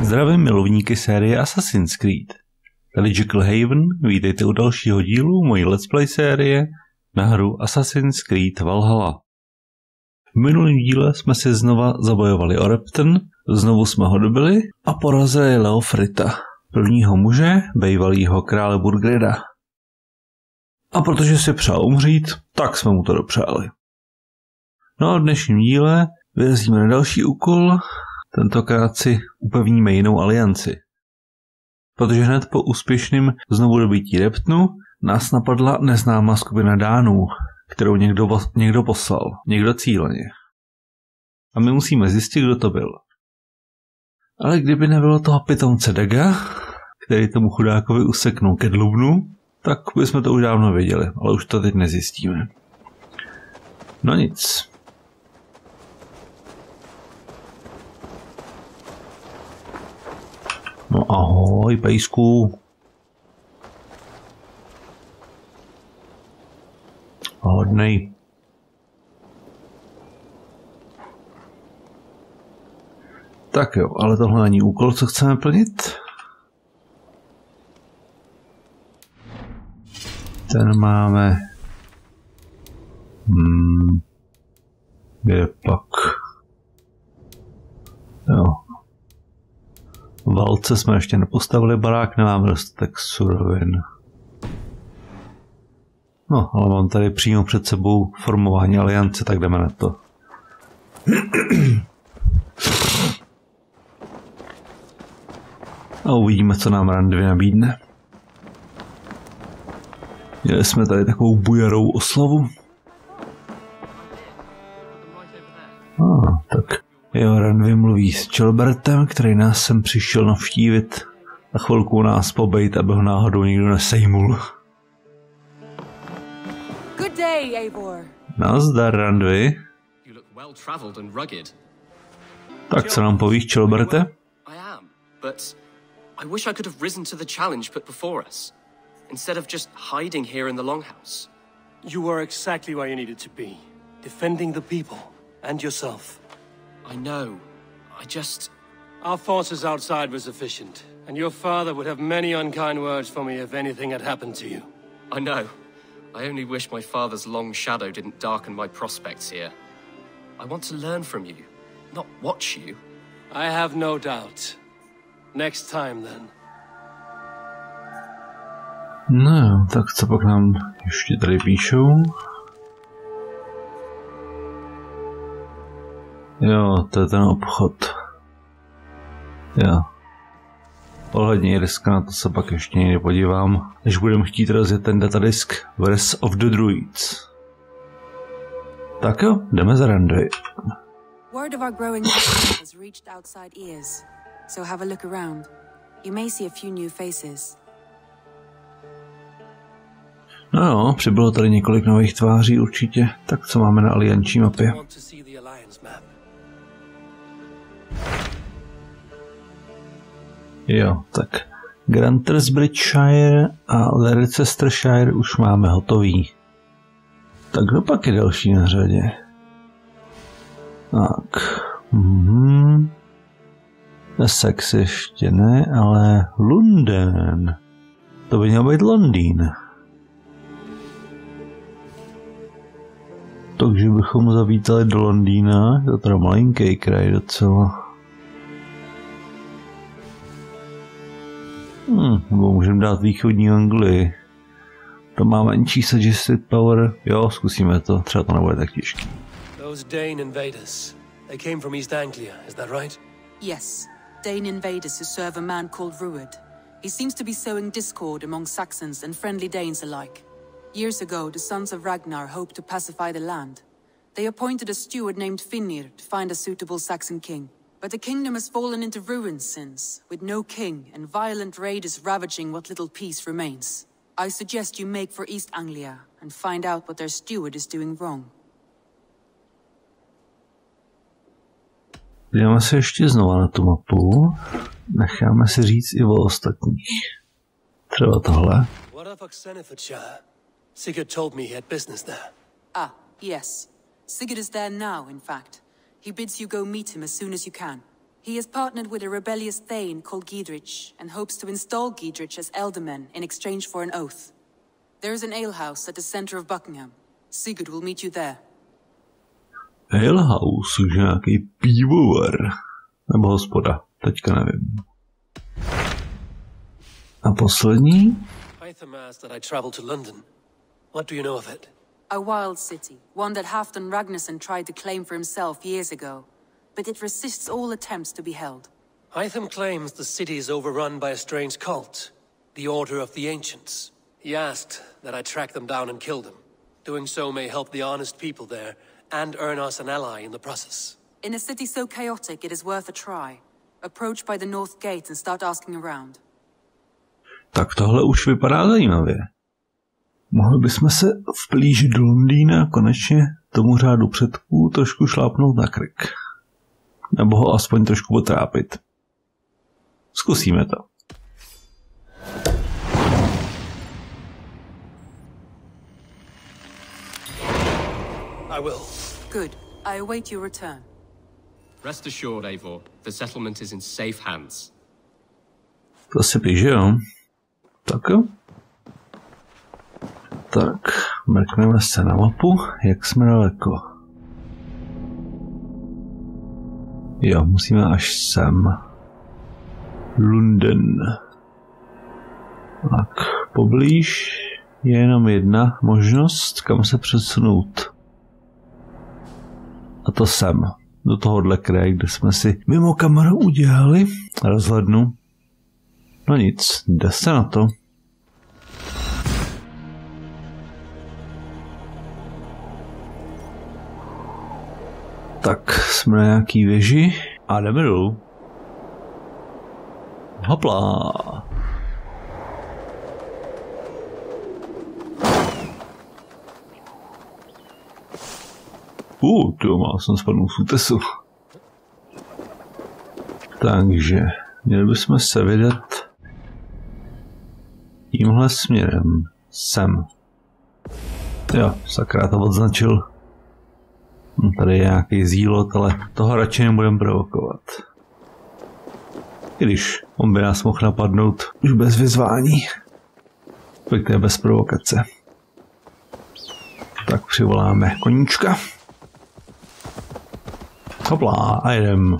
Zdravím milovníky série Assassin's Creed. Tady Haven, vítejte u dalšího dílu mojí let's play série na hru Assassin's Creed Valhalla. V minulém díle jsme si znova zabojovali o Repton, znovu jsme ho dobili a porazili Leofrita, prvního muže, bývalýho krále Burgrida. A protože si přál umřít, tak jsme mu to dopřáli. No a v dnešním díle vyrazíme na další úkol, tentokrát si upevníme jinou alianci. Protože hned po úspěšném znovu dobytí Reptonu nás napadla neznámá skupina Dánů, kterou někdo poslal, někdo cíleně. A my musíme zjistit, kdo to byl. Ale kdyby nebylo toho pitomce Daga, který tomu chudákovi useknul ke dlubnu, tak bychom to už dávno věděli, ale už to teď nezjistíme. No nic. No ahoj, pejsku. Hodnej. Tak jo, ale tohle není úkol, co chceme plnit. Ten máme. Kde pak? Jo. V válce jsme ještě nepostavili barák, nemáme dostatek surovin. No, ale mám tady přímo před sebou formování aliance, tak jdeme na to. A uvidíme, co nám Randvi nabídne. Měli jsme tady takovou bujarou oslavu. Tak jo, Randvi mluví s Čelbertem, který nás sem přišel navštívit a chvilku nás pobejt, aby ho náhodou nikdo nesejmul. Good day, Eivor. Nazdar, Randvi. Tak co nám povíš, Čelberte? I wish I could have risen to the challenge put before us, instead of just hiding here in the longhouse. You were exactly where you needed to be, defending the people and yourself. I know. Our forces outside were sufficient, and your father would have many unkind words for me if anything had happened to you. I know. I only wish my father's long shadow didn't darken my prospects here. I want to learn from you, not watch you. I have no doubt. Next time, then. No, tak co pak nám ještě tady píšou? Jo, to je ten obchod. Jo. Ohledně Irska, na to se pak ještě někdy podívám, než budeme chtít rozjet ten datadisk Wars of the Druids. Tak jo, jdeme za Randvi. Word of our growing has reached outside ears. So have a look around. You may see a few new faces. No jo, přibylo tady několik nových tváří určitě. Tak co máme na alianční mapě? Jo, tak Grantersbridgeshire a Leicestershire už máme hotový. Tak kdo pak je další na řadě? Tak. Essex ještě ne, ale Lunden. To by měl být Londýn. Takže bychom zavítali do Londýna, to je teda malinký kraj docela. Nebo můžeme dát východní Anglii. To má menší suggested power. Jo, zkusíme to, třeba to nebude tak těžký. Those Dane invaders, they came from East Anglia, is that right? Yes. Dane invaders who serve a man called Ruud. He seems to be sowing discord among Saxons and friendly Danes alike. Years ago, the sons of Ragnar hoped to pacify the land. They appointed a steward named Finnir to find a suitable Saxon king. But the kingdom has fallen into ruins since, with no king and violent raiders ravaging what little peace remains. I suggest you make for East Anglia and find out what their steward is doing wrong. Jdeme se ještě znova na tu mapu. Necháme si říct i o ostatních. Třeba tohle. Sigurd told me he had business there. Ah, yes. Sigurd is there now, in fact. He bids you go meet him as soon as you can. He is partnered with a rebellious thane called Giedrich and hopes to install Giedrich as elderman in exchange for an oath. There is an alehouse at the center of Buckingham. Sigurd will meet you there. Alehouse, už nějaký pivovar. Nebo hospoda, teďka nevím. A poslední? Hytham asked that I travel to London. What do you know of it? A wild city, one that Halfdan Ragnarsson tried to claim for himself years ago, but it resists all attempts to be held. Hytham claims the city is overrun by a strange cult, the Order of the Ancients. He asked that I track them down and kill them. Doing so may help the honest people there and earn us an ally in the process. In a city so chaotic, it is worth a try. Approach by the North Gate and start asking around. Tak tohle už vypadá zajímavě. Mohli bychom se vplížit do Londýna a konečně tomu řádu předků trošku šlápnout na krk. Nebo ho aspoň trošku potrápit. Zkusíme to. I will. Good. I await your return. Rest assured, Eivor, the settlement is in safe hands. To si píše, jo. Tak jo. Tak, mrkneme se na mapu, jak jsme daleko. Jo, musíme až sem. Lunden. Tak, poblíž je jenom jedna možnost, kam se přesunout. A to sem. Do tohohle kraje, kde jsme si mimo kameru udělali rozhlednu. No nic, jde se na to. Tak, jsme na nějaký věži a jdeme dolů. Hopla. To má jsem spadnul z útesu. Takže, měli bychom se vydat tímhle směrem. Sem. Jo, sakra, to odznačil. Tady je nějaký zílot, ale toho radši nebudeme provokovat. I když on by nás mohl napadnout už bez vyzvání. Pojďte bez provokace. Tak přivoláme koníčka. Hopla, a jedem.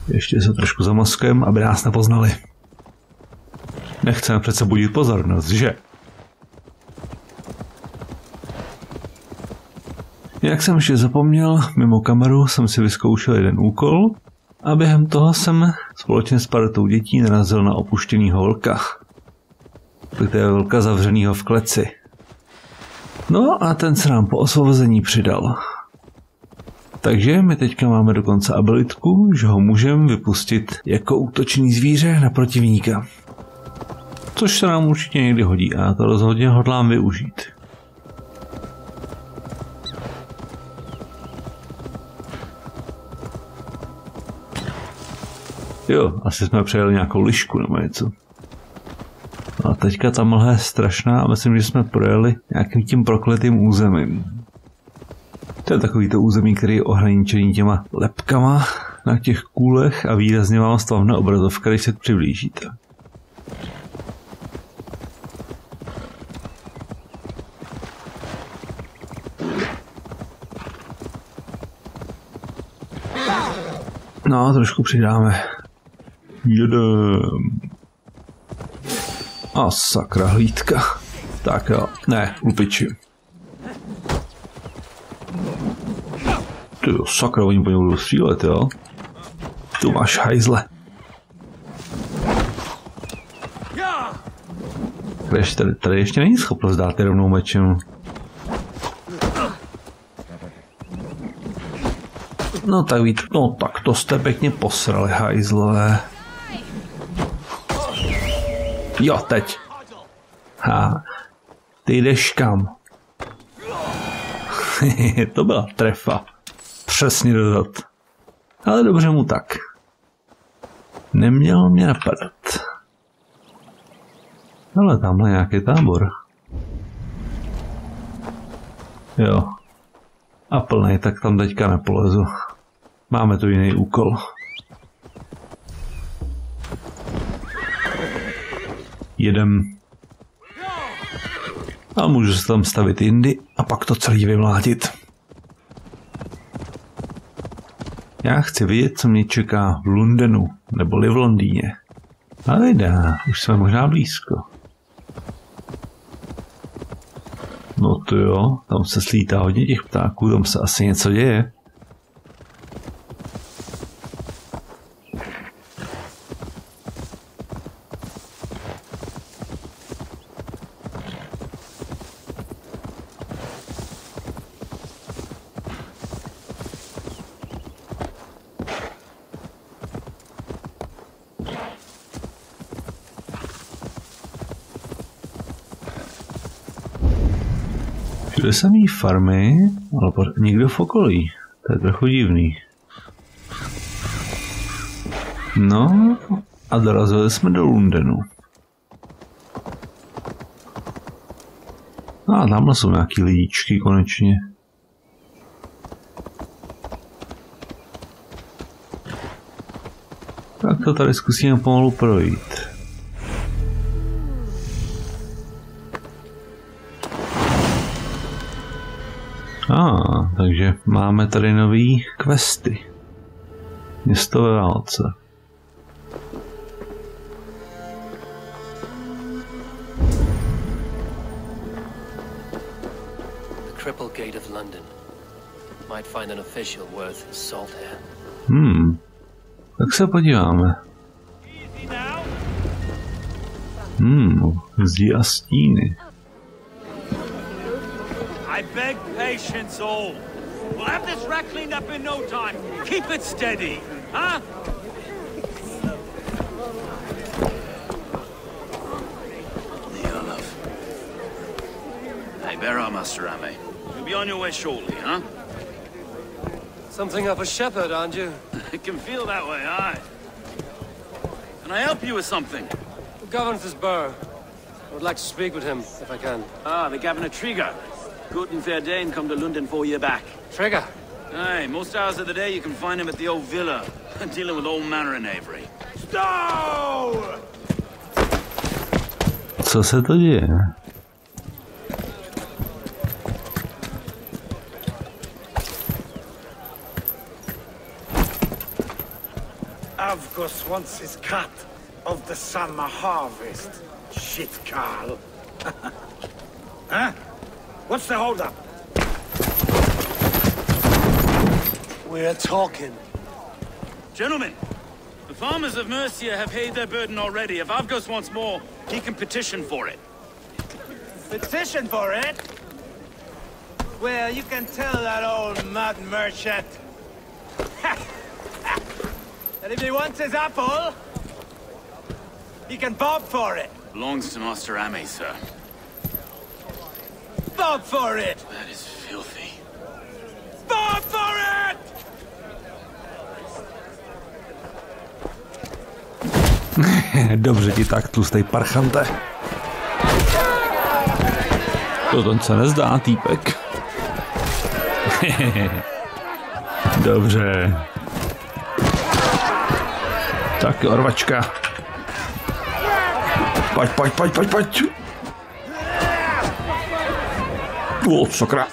Ještě se trošku zamaskujeme, aby nás nepoznali. Nechceme přece budit pozornost, že? Jak jsem ještě zapomněl, mimo kameru jsem si vyzkoušel jeden úkol a během toho jsem společně s partou dětí narazil na opuštěnýho vlka. To je vlka zavřenýho v kleci. No a ten se nám po osvobození přidal. Takže my teďka máme dokonce abilitku, že ho můžeme vypustit jako útočný zvíře na protivníka. Což se nám určitě někdy hodí a já to rozhodně hodlám využít. Jo, asi jsme přejeli nějakou lišku nebo něco. A teďka ta mlha je strašná a myslím, že jsme projeli nějakým tím prokletým územím. To je takovýto území, který je ohraničený těma lepkama na těch kůlech a výrazně vám stavne obrazovka, když se přiblížíte. No, trošku přidáme. Jedem. A sakra, hlídka. Tak jo, ne, lupiči. Ty jo, sakra, oni po něm budou střílet, jo? Tu máš hajzle. Tady ještě není schopnost dát rovnou mečem. No tak víc, no tak to jste pěkně posrali, hajzlové. Jo, teď. Ha, ty jdeš kam? To byla trefa. Přesně do zad. Ale dobře mu tak. Neměl mě napadat. Ale tamhle nějaký tábor. Jo. A plnej, tak tam teďka nepolezu. Máme tu jiný úkol. jedem. A můžu se tam stavit jindy a pak to celý vymlátit. Já chci vidět, co mě čeká v Lundenu, neboli v Londýně. A vidá, už jsme možná blízko. No to jo, tam se slítá hodně těch ptáků, tam se asi něco děje. Všude samý farmy, ale nikdo v okolí. To je trochu divný. No a dorazili jsme do Lundenu. A tamhle jsou nějaký lidičky konečně. Tak to tady zkusíme pomalu projít. Takže máme tady nový questy. Město ve válce. The Cripple Gate of London. Might find an official worth his salt here. Tak se podíváme. Zdi a stíny. I beg patience all. We'll have this wreck cleaned up in no time. Keep it steady, huh? Hey, bear up, Master Ame. You'll be on your way shortly, huh? Something of a shepherd, aren't you? It can feel that way, aye. Can I help you with something? Who governs this burgh? I would like to speak with him, if I can. Ah, the Governor Trigger. Good and fair Dane come to London 4 years back. Trigger? Aye, most hours of the day you can find him at the old villa, dealing with all manner in Avery. Stow! Co se to děje? Avgus wants his cut of the summer harvest. Shit, Carl. Huh? What's the holdup? We're talking. Gentlemen, the farmers of Mercia have paid their burden already. If Avgus wants more, he can petition for it. Petition for it? Well, you can tell that old mud merchant that if he wants his apple, he can bob for it. Belongs to Master Ame, sir. Bob for it! That is filthy. Bob for it! Dobře ti tak, tlustej parchante. To se nezdá, týpek. Dobře. Tak orvačka. Pojď. O, sakra.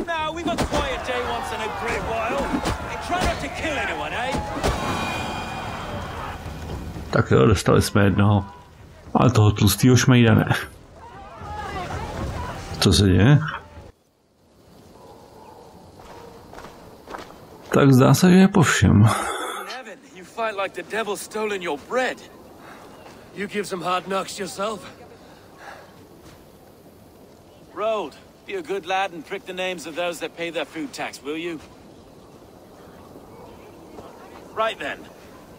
Now we've a quiet day once in a great while. And try not to kill anyone, eh? Tak jo, dostali jsme jednoho. Ale toho tlustýho šmejda ne. Co se děje? Tak zdá se, že je po všem. You fight like the devil stolen your bread. You give some hard knocks yourself. Road, be a good lad and prick the names of those that pay their food tax, will you? Right then.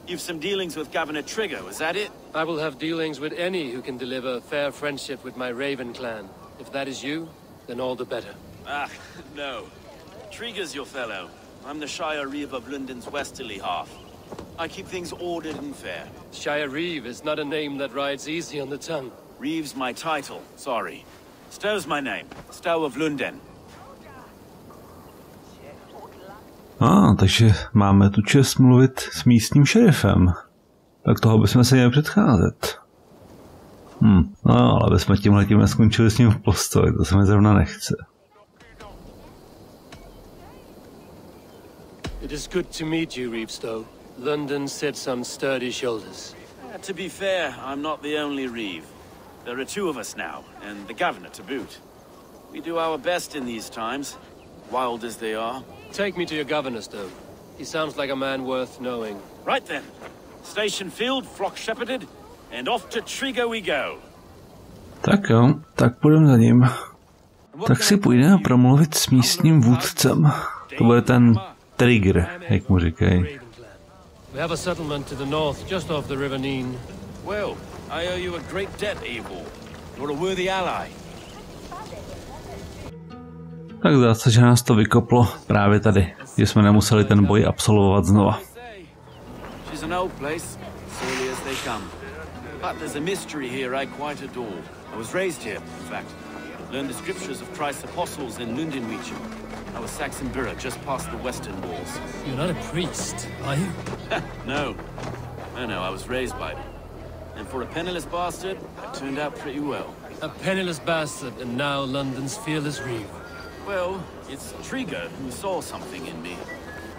You've some dealings with Governor Trigger, was that it? I will have dealings with any who can deliver fair friendship with my Raven clan. If that is you, then all the better. Ah, no. Trigger's your fellow. I'm the Shire Reeve of Lunden's westerly half. I keep things ordered and fair. Shire Reeve is not a name that rides easy on the tongue. Reeve's my title, sorry. Stow's my name. Stow of Lunden. Takže máme tu čest mluvit s místním šerifem. Tak toho bychom se měli předcházet. No, ale bychom tímhletím neskončili s ním v postoji, to se mi zrovna nechce. It is good to meet you, Reevestow. London sits on sturdy shoulders. To be fair, I'm not the only Reeve. There are two of us now, and the governor to boot. We do our best in these times, wild as they are. Take me to your governor, Stowe. He sounds like a man worth knowing. Right then. Station filled, flock shepherded, and off to Trigo we go. Tak jo, tak půjdeme za ním. Tak si půjdeme promluvit s místním vůdcem. To bude ten Trigger, jak mu říkají. We have a settlement to the north, just off the River Neen. Well, I owe you a great debt, Eivor. You're a worthy ally. Tak zase, že nás to vykoplo právě tady, že jsme nemuseli ten boj absolvovat znova. She's an old place, surely as they come. But there's a mystery here I quite adore. I was raised here, in fact. Learned the scriptures of Christ's apostles in Lundenu. I was Saxon borough just past the western walls. You're not a priest, are you? No, I was raised by them. And for a penniless bastard, I turned out pretty well. A penniless bastard, and now London's fearless Reeve. Well, it's Trigger who saw something in me.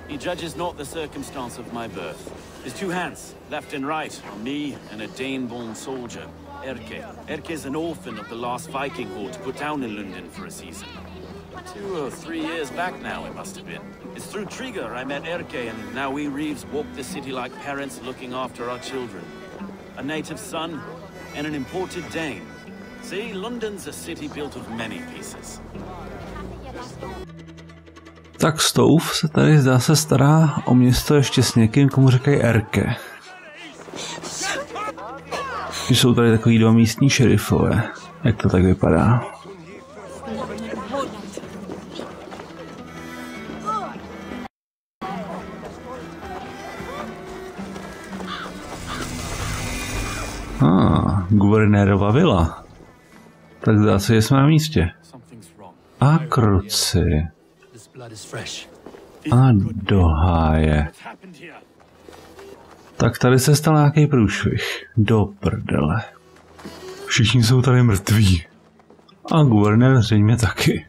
He judges not the circumstance of my birth. His two hands, left and right, on me and a Dane-born soldier, Erke. Erke's an orphan of the last Viking horde put down in Lunden for a season. 2 or 3 years back now, it must have been. It's through Trigger I met Erke, and now we Reeves walk the city like parents looking after our children. A native son and an imported Dane. See, Lunden's a city built of many pieces. Tak Stowe se tady zdá se stará o město ještě s někým, komu říkají Erke. Jsou tady takový 2 místní šerifové. Jak to tak vypadá? Guvernérova vila. Tak zdá se, že jsme na místě. A kruci. A do háje. Tak tady se stal nějaký průšvih. Do prdele. Všichni jsou tady mrtví. A guvernér zřejmě taky.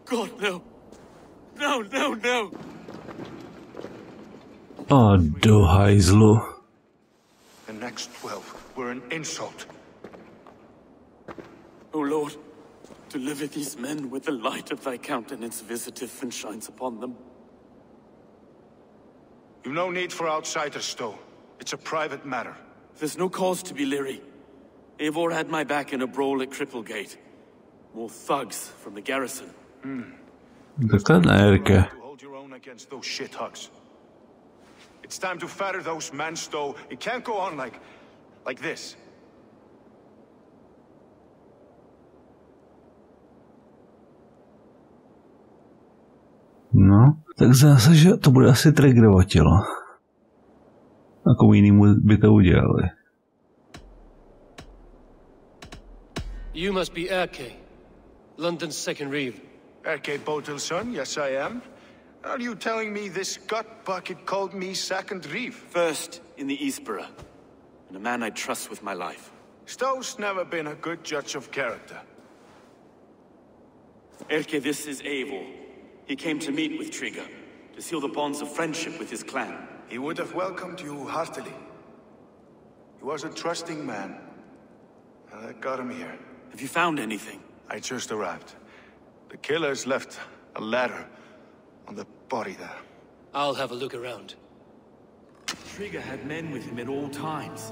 God, no. No. A do hajzlu. The next 12 were an insult. O Lord, deliver these men with the light of thy countenance visitive and shines upon them. You've no need for outsiders, Stowe. It's a private matter. There's no cause to be leery. Eivor had my back in a brawl at Cripplegate. More thugs from the garrison. Takhle ne, Erke. Hold your own against those shithugs. It's time to fetter those men, Stowe. It can't go on like this. No, tak zase, že to bude asi Triggerovo tělo. A komu jinému by to udělali. You must be Erke, London's second Reeve. Erke Botel's son, yes I am. Are you telling me this gut bucket called me second Reeve? First in the Eastborough, and a man I trust with my life. Stowe's never been a good judge of character. Erke, this is Eivor. He came to meet with Trigger, to seal the bonds of friendship with his clan. He would have welcomed you heartily. He was a trusting man, and I got him here. Have you found anything? I just arrived. The killers left a ladder on the body there. I'll have a look around. Trigger had men with him at all times.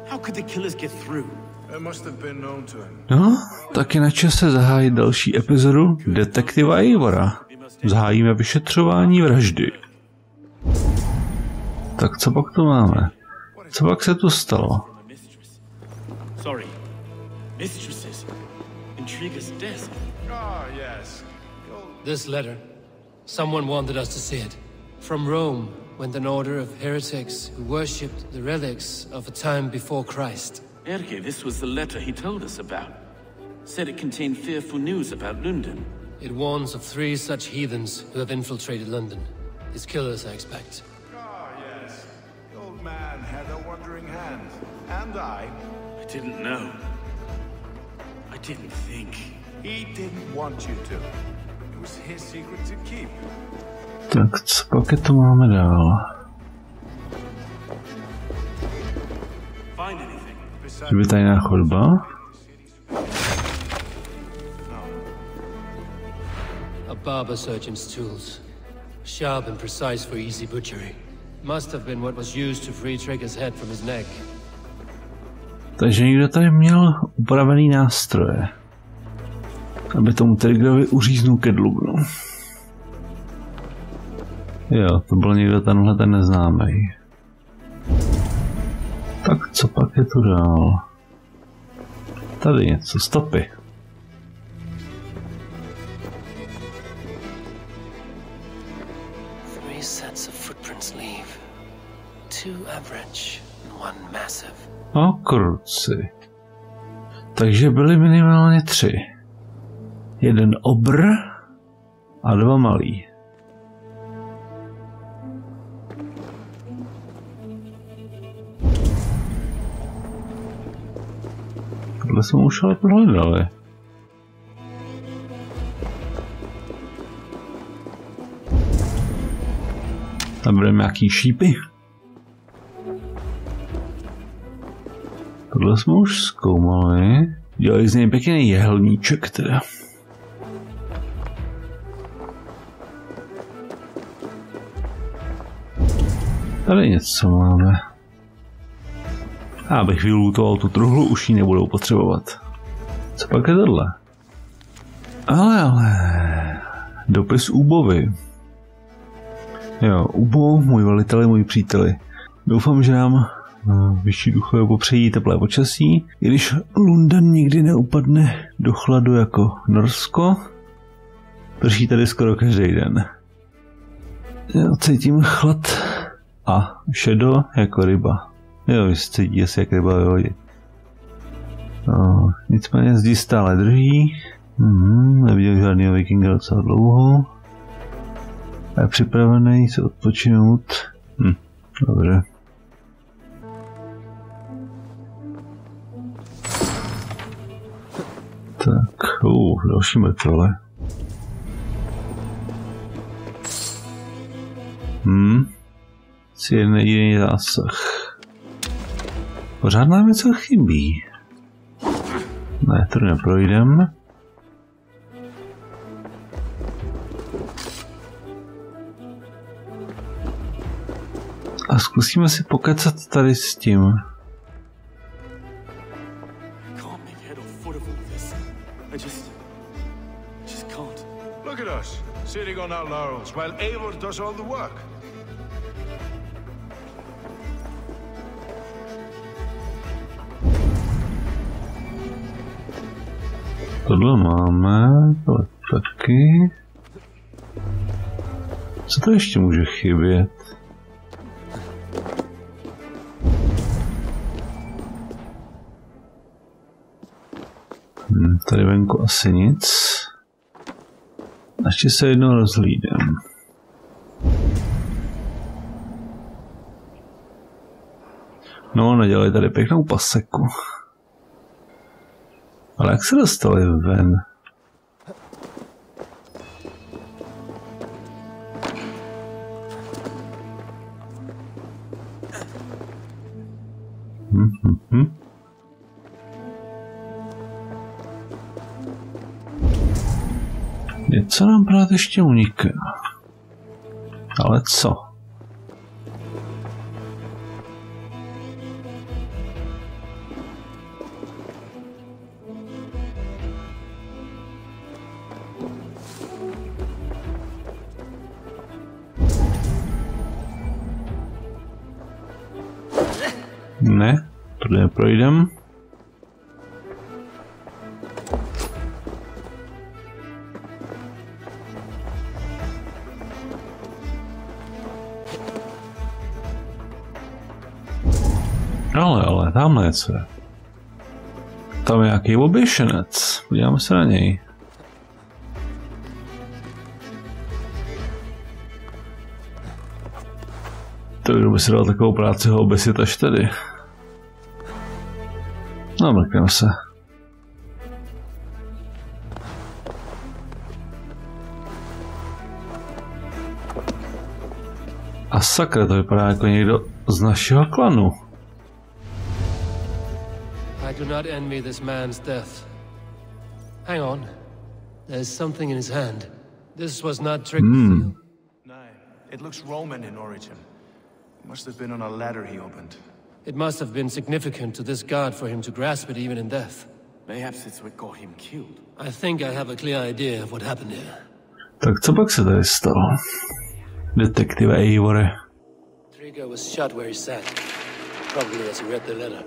How could the killers get through? They must have been known to him. No, tak je na čase zahájit další epizodu Detektiva Eivora. Zahájíme vyšetřování vraždy. Tak co pak tu máme? Co pak se tu stalo? Sorry. Mistresses. In Trigger's desk. Ah, yes. This letter. Someone wanted us to see it. From Rome went an order of heretics who worshipped the relics of a time before Christ. Erke, this was the letter he told us about. Said it contained fearful news about Lunden. It warns of 3 such heathens who have infiltrated London. His killers, I expect. old man had a wandering hand. And I didn't know. I didn't think. He didn't want you to. It was his secret to keep. Tak co pak to máme dál? Že by tajná chodba? A barber surgeon's tools. Sharp and precise for easy butchery. Must have been what was used to free Trigger's head from his neck. Takže někdo tady měl upravený nástroje, aby tomu Triggerovi uříznul kedlubnu. Jo, to byl někdo tenhle ten neznámý. Tak co pak je tu dál? Tady něco, stopy. Three sets of footprints leave. Two average and one massive. O kruci. Takže byly minimálně 3. Jeden obr a 2 malý. Tohle jsme už ale prohledali. Tam budeme nějaký šípy. Tohle jsme už zkoumali. Dělali z něj pěkný jehelníček teda. Tady něco máme. Abych vylootoval tu truhlu, už ji nebudou potřebovat. Co pak je tohle? Ale. Dopis Úbovi. Jo, Úbo, můj veliteli, můj příteli. Doufám, že nám vyšší duchové popřejí teplé počasí, i když Lunden nikdy neupadne do chladu jako Norsko. Prší tady skoro každý den. Já cítím chlad a šedo jako ryba. Jo, cítí asi jak ryba ve vodě. No, nicméně zdi stále drží. Neviděl žádného vikinga docela dlouho. A je připravený se odpočinout. Dobře. Tak, další mrtvole. Si jeden jediný zásah. Pořád nám něco chybí. Ne, to neprojdem. A zkusíme si pokecat tady s tím. Look at us, sitting on our laurels while Eivor does all the work. Tohle máme, tohle taky. Co to ještě může chybět? Tady venku asi nic. Ještě se jednou rozhlídem. No, nadělali tady pěknou paseku. Ale jak se dostali ven? Něco nám právě ještě uniká. Ale co? Ne, tohle neprojdem. Ale, tamhle něco je. Tam je nějaký oběšenec. Podíváme se na něj. To kdo by si dal takovou práci ho obesit až tady. No, mrkneme se. A sakra, to vypadá jako někdo z našeho klanu. I do not envy this man's death. Hang on. There's something in his hand. This was not Trigger's seal. No, it looks Roman in origin. It must have been on a ladder he opened. It must have been significant to this god for him to grasp it even in death. Perhaps it's what got him killed. I think I have a clear idea of what happened here. Tak co pak se tady stalo? Detektiv Eivore. Trigger was shot where he sat, probably as he read the letter.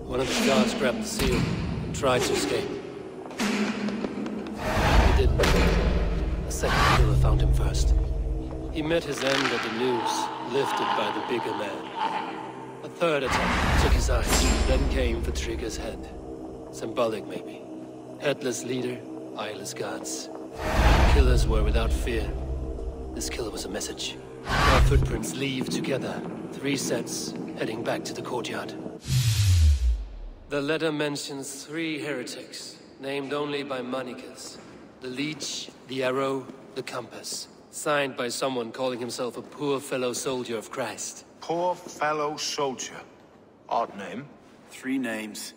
One of the guards grabbed the seal and tried to escape. He didn't. A second killer found him first. He met his end at the noose, lifted by the bigger man. A third attack took his eyes, then came for Trigger's head. Symbolic, maybe. Headless leader, eyeless guards. Killers were without fear. This killer was a message. Our footprints leave together. 3 sets, heading back to the courtyard. The letter mentions 3 heretics, named only by monikers. The leech, the arrow, the compass. Signed by someone calling himself a poor fellow soldier of Christ. Poor fellow soldier. Odd name. 3 names,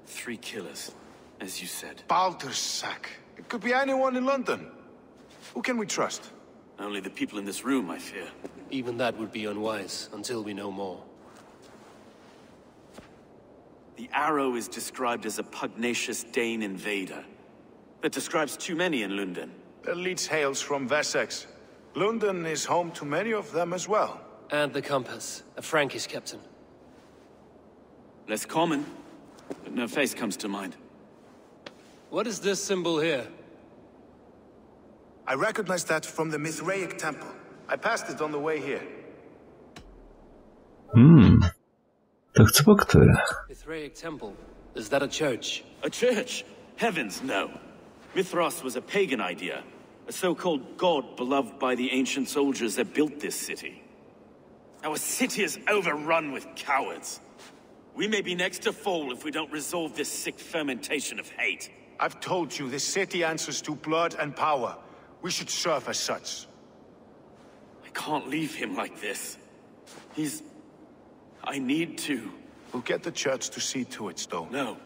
3 killers, as you said. Baldersack. It could be anyone in London. Who can we trust? Only the people in this room, I fear. Even that would be unwise, until we know more. The arrow is described as a pugnacious Dane invader. That describes too many in Lunden. The leech hails from Wessex. Lunden is home to many of them as well. And the compass, a Frankish captain. Less common, but no face comes to mind. What is this symbol here? I recognize that from the Mithraic temple. I passed it on the way here. Tak co pak to je? Mithraic temple. Is that a church? A church? Heavens, no. Mithras was a pagan idea. A so-called god beloved by the ancient soldiers that built this city. Our city is overrun with cowards. We may be next to fall if we don't resolve this sick fermentation of hate. I've told you, this city answers to blood and power. We should serve as such. I can't leave him like this. I need to. We'll get the church to see to it, Stone. No.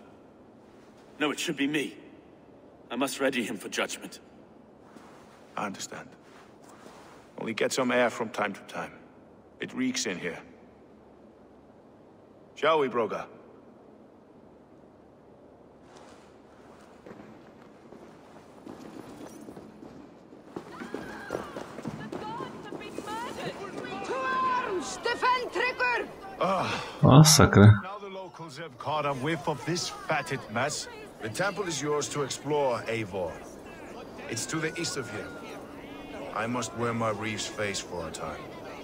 No, it should be me. I must ready him for judgment. I understand. Only get some air from time to time. It reeks in here. Shall we, Broga? Masakr. Now the locals have caught a whiff of this fatted mess. The temple is yours to explore, Eivor. It's to the east of here. I must wear my reef's face for a time.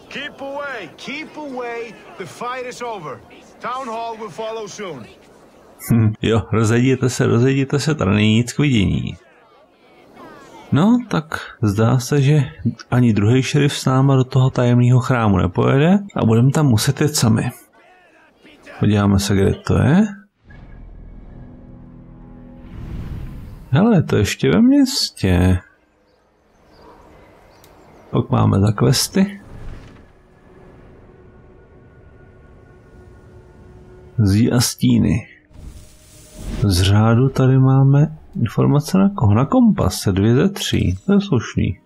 Keep away! Keep away! The fight is over. Town hall will follow soon. Jo, rozejděte se, tady není nic k vidění. No, tak zdá se, že ani druhý šerif s náma do toho tajemného chrámu nepojede a budeme tam muset jet sami. Podíváme se, kde to je. Hele, to ještě ve městě. Pak máme za questy. Zdi a stíny. Z řádu tady máme informace na koho? Na kompas, 2 ze 3. To je slušný.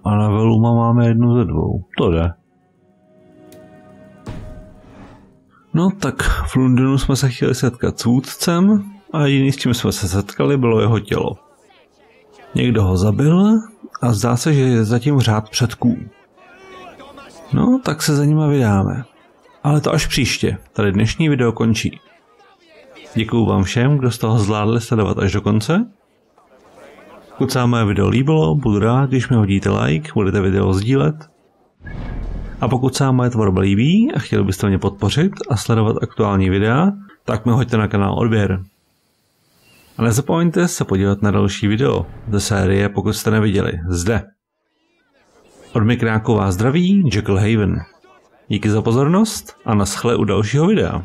A na veluma máme 1 ze 2. To jde. No tak v Lundenu jsme se chtěli setkat s vůdcem a jediný, s čím jsme se setkali, bylo jeho tělo. Někdo ho zabil a zdá se, že je zatím řád předků. No, tak se za nima vydáme. Ale to až příště. Tady dnešní video končí. Děkuju vám všem, kdo z toho zvládli sledovat až do konce. Pokud se vám moje video líbilo, budu rád, když mi hodíte like, budete video sdílet. A pokud se vám moje tvorba líbí a chtěli byste mě podpořit a sledovat aktuální videa, tak mi hoďte na kanál odběr. A nezapomeňte se podívat na další video ze série, pokud jste neviděli, zde. Od mikráku vás zdraví Haven. Díky za pozornost a naschle u dalšího videa.